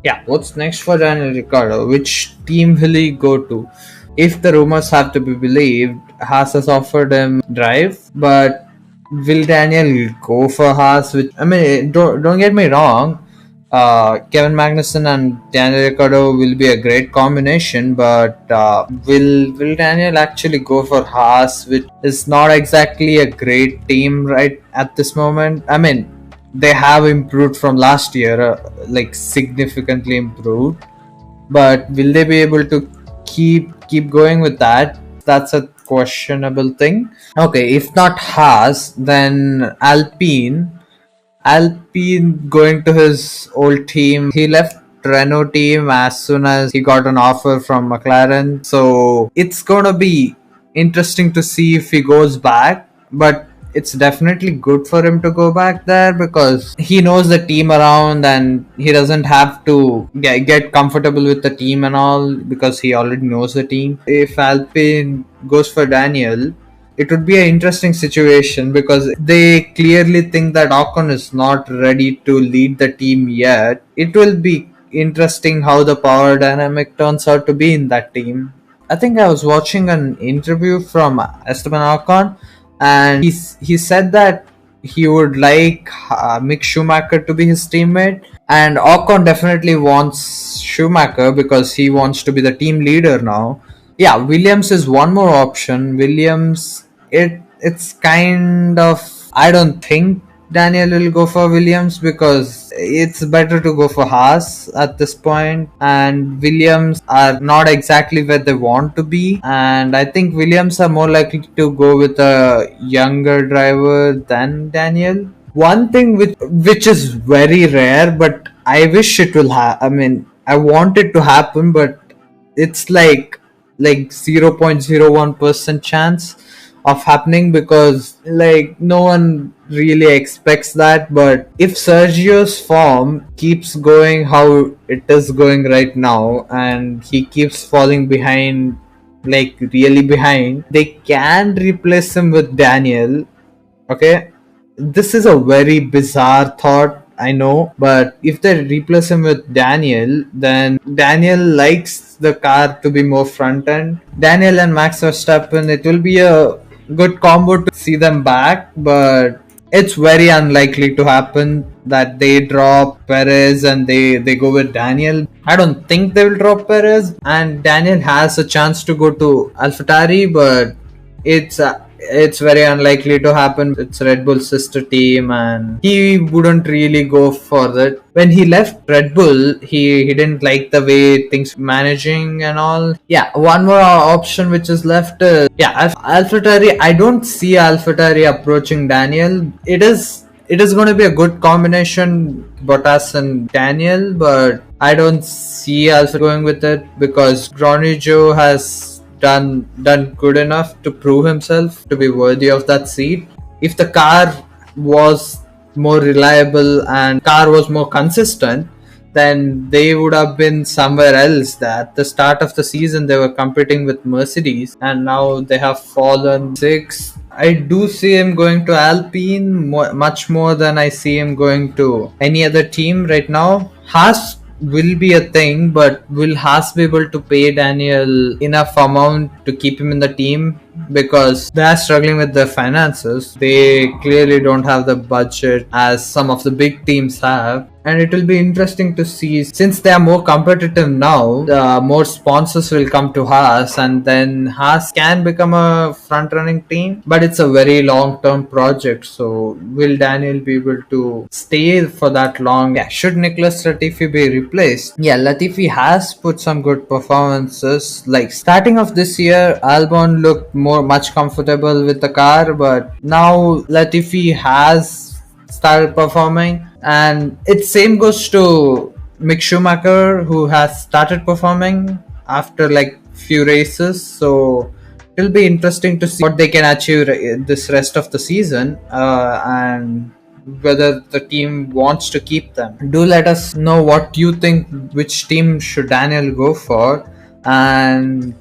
Yeah, what's next for Daniel Ricciardo? Which team will he go to? If the rumors have to be believed, Haas has offered him drive, but will Daniel go for Haas? Which I mean, don't get me wrong. Kevin Magnussen and Daniel Ricciardo will be a great combination, but will Daniel actually go for Haas, which is not exactly a great team right at this moment? I mean, they have improved from last year, like significantly improved, but will they be able to keep going with that? That's a questionable thing. Okay, if not Haas, then Alpine going to his old team. He left Renault team as soon as he got an offer from McLaren. So it's gonna be interesting to see if he goes back. But it's definitely good for him to go back there because he knows the team around and he doesn't have to get comfortable with the team and all because he already knows the team. If Alpine goes for Daniel, it would be an interesting situation because they clearly think that Ocon is not ready to lead the team yet. It will be interesting how the power dynamic turns out to be in that team. I think I was watching an interview from Esteban Ocon, and he said that he would like Mick Schumacher to be his teammate, and Ocon definitely wants Schumacher because he wants to be the team leader now. Yeah, Williams is one more option. Williams, it's kind of, I don't think Daniel will go for Williams because it's better to go for Haas at this point, and Williams are not exactly where they want to be, and I think Williams are more likely to go with a younger driver than Daniel. One thing which is very rare, but I wish it will I mean, I want it to happen, but it's like 0.01% chance of happening because like no one really expects that. But if Sergio's form keeps going how it is going right now and he keeps falling behind, like really behind, they can replace him with Daniel. Okay, this is a very bizarre thought, I know, but if they replace him with Daniel, then Daniel likes the car to be more front end. Daniel and Max Verstappen, it will be a good combo to see them back, but it's very unlikely to happen that they drop Perez and they go with Daniel. I don't think they will drop Perez, and Daniel has a chance to go to AlphaTauri, but it's very unlikely to happen. It's Red Bull's sister team, and he wouldn't really go for that. When he left Red Bull, he didn't like the way things were managing and all. Yeah, one more option which is left. AlphaTauri. I don't see AlphaTauri approaching Daniel. It is going to be a good combination, Bottas and Daniel, but I don't see Alpha going with it because Joe has done good enough to prove himself to be worthy of that seat. If the car was more reliable and car was more consistent, then they would have been somewhere else. At the start of the season they were competing with Mercedes and now they have fallen sixth. I do see him going to Alpine much more than I see him going to any other team right now. Haas will be a thing, but will Haas be able to pay Daniel enough amount to keep him in the team? Because they are struggling with their finances. They clearly don't have the budget as some of the big teams have. And it will be interesting to see, since they are more competitive now, more sponsors will come to Haas, and then Haas can become a front running team. But it's a very long term project, so will Daniel be able to stay for that long? Yeah, should Nicholas Latifi be replaced? Yeah, Latifi has put some good performances. Like starting of this year, Albon looked much comfortable with the car, but now Latifi has started performing, and it same goes to Mick Schumacher, who has started performing after like few races. So it'll be interesting to see what they can achieve this rest of the season, and whether the team wants to keep them. Do let us know what you think, which team should Daniel go for, and